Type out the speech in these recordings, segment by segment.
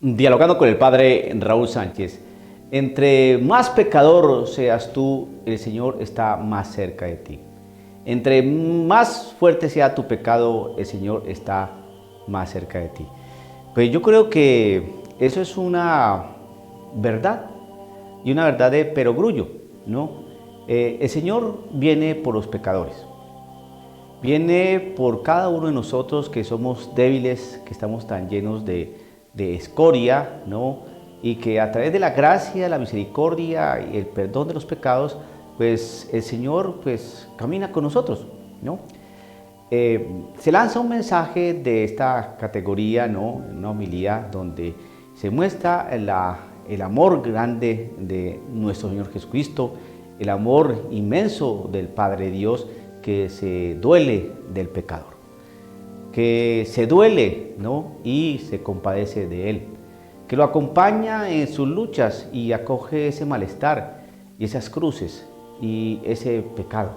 Dialogando con el padre Raúl Sánchez, entre más pecador seas tú, el Señor está más cerca de ti. Entre más fuerte sea tu pecado, el Señor está más cerca de ti. Pues yo creo que eso es una verdad y una verdad de perogrullo, ¿no? El Señor viene por los pecadores. Viene por cada uno de nosotros que somos débiles, que estamos tan llenos de escoria, ¿no? Y que a través de la gracia, la misericordia y el perdón de los pecados, pues el Señor pues camina con nosotros, ¿no? Se lanza un mensaje de esta categoría, ¿no? Una homilía donde se muestra el amor grande de nuestro Señor Jesucristo, el amor inmenso del Padre Dios que se duele del pecador, que se duele, ¿no? Y se compadece de él, que lo acompaña en sus luchas y acoge ese malestar y esas cruces y ese pecado.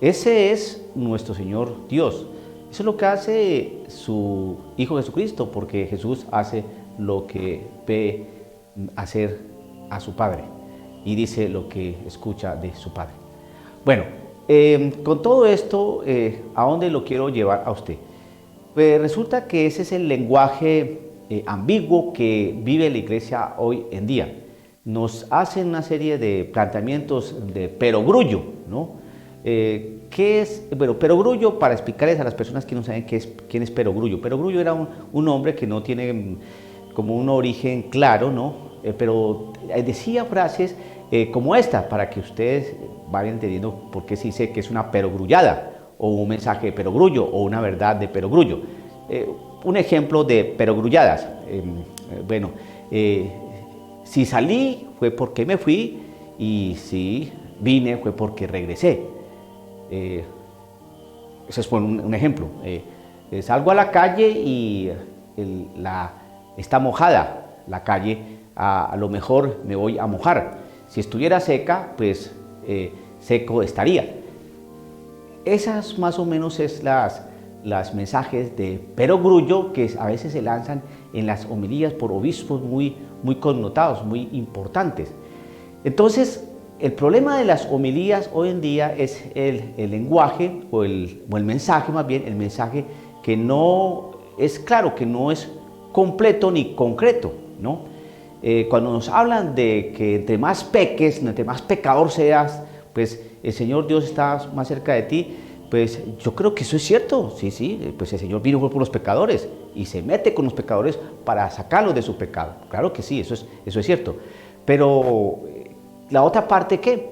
Ese es nuestro Señor Dios. Eso es lo que hace su Hijo Jesucristo, porque Jesús hace lo que ve hacer a su Padre y dice lo que escucha de su Padre. Bueno, con todo esto, ¿a dónde lo quiero llevar a usted? Pues resulta que ese es el lenguaje ambiguo que vive la iglesia hoy en día. Nos hacen una serie de planteamientos de perogrullo, ¿no? ¿Qué es? Bueno, perogrullo, para explicarles a las personas que no saben quién es perogrullo. Perogrullo era un hombre que no tiene como un origen claro, ¿no? Pero decía frases como esta, para que ustedes vayan entendiendo por qué se dice que es una perogrullada, o un mensaje de perogrullo, o una verdad de perogrullo. Un ejemplo de perogrulladas. Bueno, si salí fue porque me fui, y si vine fue porque regresé. Eso es un ejemplo. Salgo a la calle y está mojada la calle, a lo mejor me voy a mojar. Si estuviera seca, pues seco estaría. Esas más o menos es las mensajes de perogrullo que a veces se lanzan en las homilías por obispos muy connotados, muy importantes. Entonces, el problema de las homilías hoy en día es el lenguaje o el mensaje, más bien el mensaje que no es claro, que no es completo ni concreto, ¿no? Cuando nos hablan de que entre más peques, entre más pecador seas, pues el Señor Dios está más cerca de ti, pues yo creo que eso es cierto, sí, pues el Señor vino por los pecadores y se mete con los pecadores para sacarlos de su pecado. Claro que sí, eso es cierto. Pero la otra parte, ¿qué?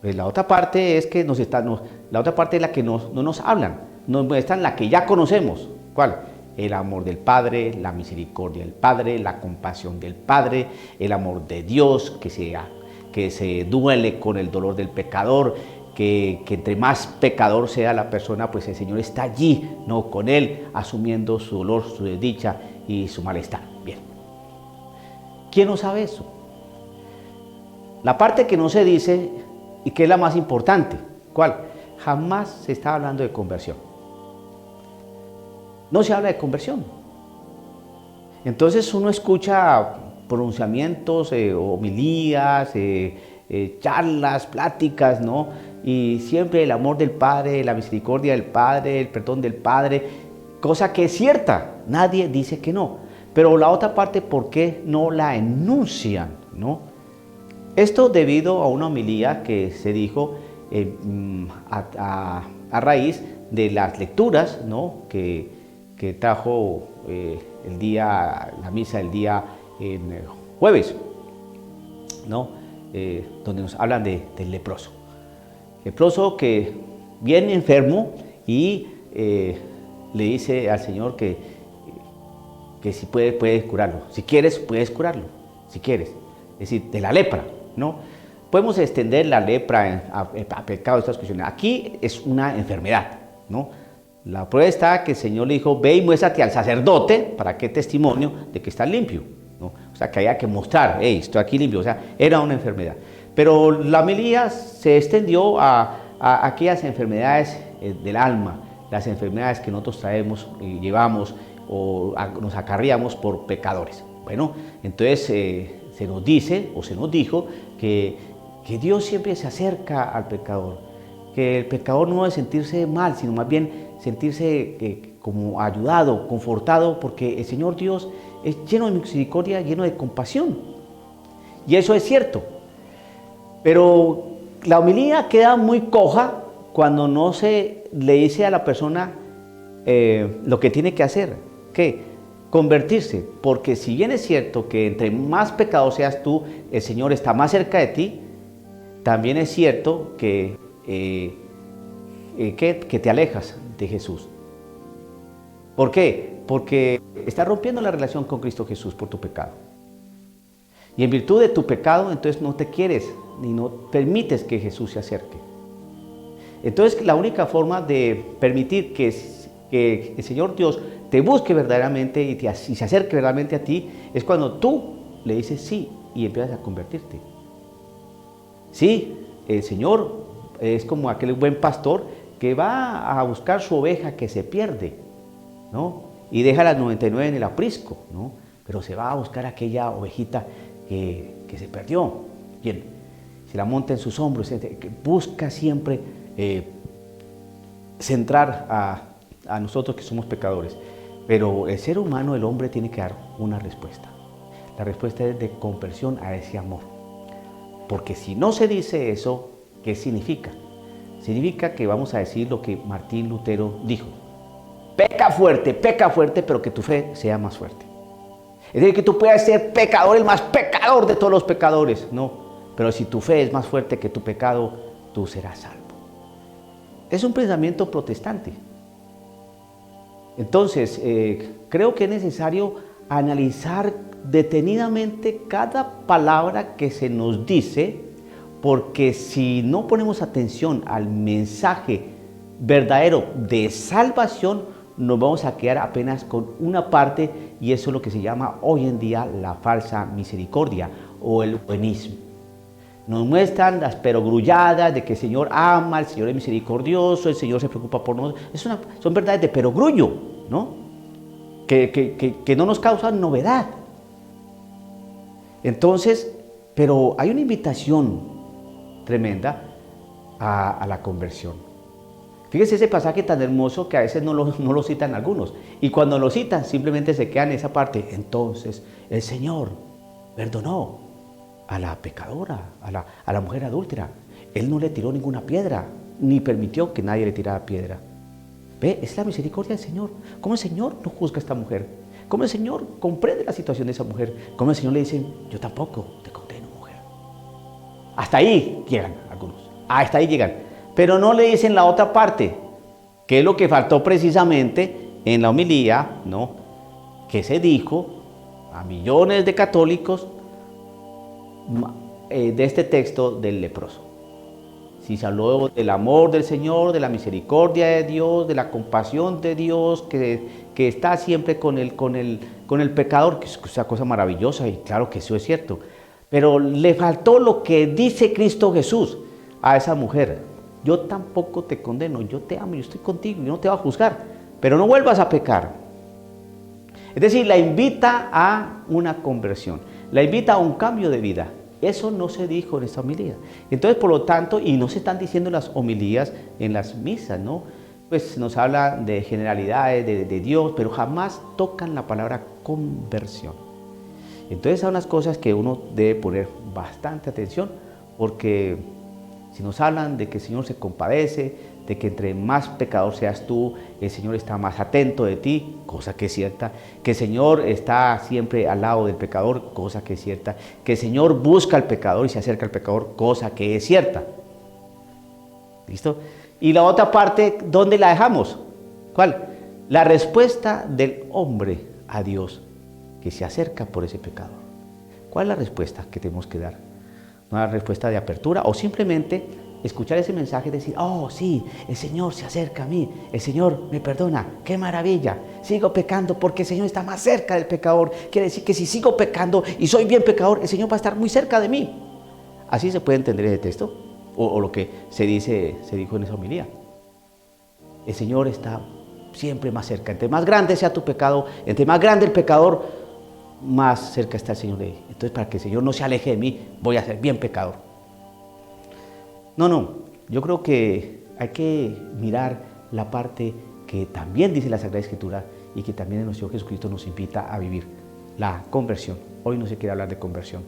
Pues la otra parte es que la otra parte es la que no nos hablan, nos muestran la que ya conocemos. ¿Cuál? El amor del Padre, la misericordia del Padre, la compasión del Padre, el amor de Dios que se duele con el dolor del pecador, que entre más pecador sea la persona, pues el Señor está allí, ¿no? Con él, asumiendo su dolor, su desdicha y su malestar. Bien. ¿Quién no sabe eso? La parte que no se dice y que es la más importante, ¿cuál? Jamás se está hablando de conversión. No se habla de conversión. Entonces uno escucha pronunciamientos, homilías, charlas, pláticas, ¿no? Y siempre el amor del Padre, la misericordia del Padre, el perdón del Padre, cosa que es cierta, nadie dice que no. Pero la otra parte, ¿por qué no la enuncian, no? Esto debido a una homilía que se dijo a raíz de las lecturas, ¿no? que trajo la misa el día jueves, ¿no? Donde nos hablan del leproso. Leproso que viene enfermo y le dice al Señor que si puedes curarlo. Si quieres, puedes curarlo. Si quieres. Es decir, de la lepra, ¿no? Podemos extender la lepra a pecado de estas cuestiones. Aquí es una enfermedad, ¿no? La prueba está que el Señor le dijo, ve y muéstrate al sacerdote para que testimonio de que estás limpio, ¿no? O sea, que había que mostrar, hey, estoy aquí limpio. O sea, era una enfermedad. Pero la homilía se extendió a aquellas enfermedades del alma, las enfermedades que nosotros traemos y llevamos nos acarreamos por pecadores. Bueno, entonces se nos dice o se nos dijo que Dios siempre se acerca al pecador, que el pecador no debe sentirse mal, sino más bien sentirse como ayudado, confortado, porque el Señor Dios es lleno de misericordia, lleno de compasión. Y eso es cierto. Pero la homilía queda muy coja cuando no se le dice a la persona lo que tiene que hacer, que convertirse, porque si bien es cierto que entre más pecado seas tú, el Señor está más cerca de ti, también es cierto que te alejas de Jesús. ¿Por qué? Porque estás rompiendo la relación con Cristo Jesús por tu pecado. Y en virtud de tu pecado, entonces no te quieres ni no permites que Jesús se acerque. Entonces la única forma de permitir que el Señor Dios te busque verdaderamente y se acerque verdaderamente a ti es cuando tú le dices sí y empiezas a convertirte. Sí, el Señor es como aquel buen pastor que va a buscar su oveja que se pierde, ¿no? Y deja las 99 en el aprisco, ¿no? Pero se va a buscar aquella ovejita que se perdió. Bien, se la monta en sus hombros, busca siempre centrar a nosotros que somos pecadores. Pero el ser humano, el hombre, tiene que dar una respuesta. La respuesta es de conversión a ese amor. Porque si no se dice eso, ¿qué significa? Significa que vamos a decir lo que Martín Lutero dijo. Peca fuerte, pero que tu fe sea más fuerte. Es decir, que tú puedas ser pecador, el más pecador de todos los pecadores. No, pero si tu fe es más fuerte que tu pecado, tú serás salvo. Es un pensamiento protestante. Entonces, creo que es necesario analizar detenidamente cada palabra que se nos dice, porque si no ponemos atención al mensaje verdadero de salvación, nos vamos a quedar apenas con una parte, y eso es lo que se llama hoy en día la falsa misericordia o el buenismo. Nos muestran las perogrulladas de que el Señor ama, el Señor es misericordioso, el Señor se preocupa por nosotros. Son verdades de perogrullo, ¿no? Que no nos causan novedad. Entonces, pero hay una invitación tremenda a la conversión. Fíjese ese pasaje tan hermoso que a veces no lo citan algunos. Y cuando lo citan, simplemente se queda en esa parte. Entonces, el Señor perdonó a la pecadora, a la mujer adúltera. Él no le tiró ninguna piedra, ni permitió que nadie le tirara piedra. ¿Ve? Es la misericordia del Señor. ¿Cómo el Señor no juzga a esta mujer? ¿Cómo el Señor comprende la situación de esa mujer? ¿Cómo el Señor le dice, yo tampoco te condeno, mujer? Hasta ahí llegan algunos. Hasta ahí llegan. Pero no le dicen la otra parte, que es lo que faltó precisamente en la homilía, ¿no? Que se dijo a millones de católicos de este texto del leproso. Si se habló del amor del Señor, de la misericordia de Dios, de la compasión de Dios, que está siempre con el pecador, que es una cosa maravillosa, y claro que eso es cierto. Pero le faltó lo que dice Cristo Jesús a esa mujer. Yo tampoco te condeno, yo te amo, yo estoy contigo, yo no te voy a juzgar, pero no vuelvas a pecar. Es decir, la invita a una conversión, la invita a un cambio de vida. Eso no se dijo en esta homilía. Entonces, por lo tanto, y no se están diciendo en las homilías, en las misas, ¿no? Pues nos habla de generalidades, de Dios, pero jamás tocan la palabra conversión. Entonces, son unas cosas que uno debe poner bastante atención, porque si nos hablan de que el Señor se compadece, de que entre más pecador seas tú, el Señor está más atento de ti, cosa que es cierta, que el Señor está siempre al lado del pecador, cosa que es cierta, que el Señor busca al pecador y se acerca al pecador, cosa que es cierta. ¿Listo? Y la otra parte, ¿dónde la dejamos? ¿Cuál? La respuesta del hombre a Dios que se acerca por ese pecador. ¿Cuál es la respuesta que tenemos que dar? ¿Una respuesta de apertura o simplemente escuchar ese mensaje y decir, oh sí, el Señor se acerca a mí, el Señor me perdona, qué maravilla, sigo pecando porque el Señor está más cerca del pecador? Quiere decir que si sigo pecando y soy bien pecador, el Señor va a estar muy cerca de mí. ¿Así se puede entender ese texto? O lo que se dijo en esa homilía. El Señor está siempre más cerca. Entre más grande sea tu pecado, entre más grande el pecador, más cerca está el Señor de él. Entonces, para que el Señor no se aleje de mí, voy a ser bien pecador. No, yo creo que hay que mirar la parte que también dice la Sagrada Escritura y que también nuestro Jesucristo nos invita a vivir, la conversión. Hoy no se quiere hablar de conversión,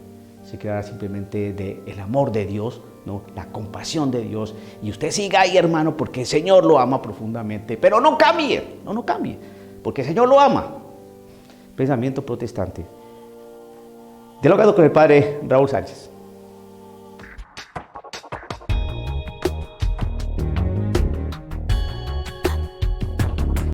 se quiere hablar simplemente del amor de Dios, ¿no? La compasión de Dios. Y usted siga ahí, hermano, porque el Señor lo ama profundamente, pero no cambie, no cambie, porque el Señor lo ama. Pensamiento protestante. Dialogando con el padre Raúl Sánchez.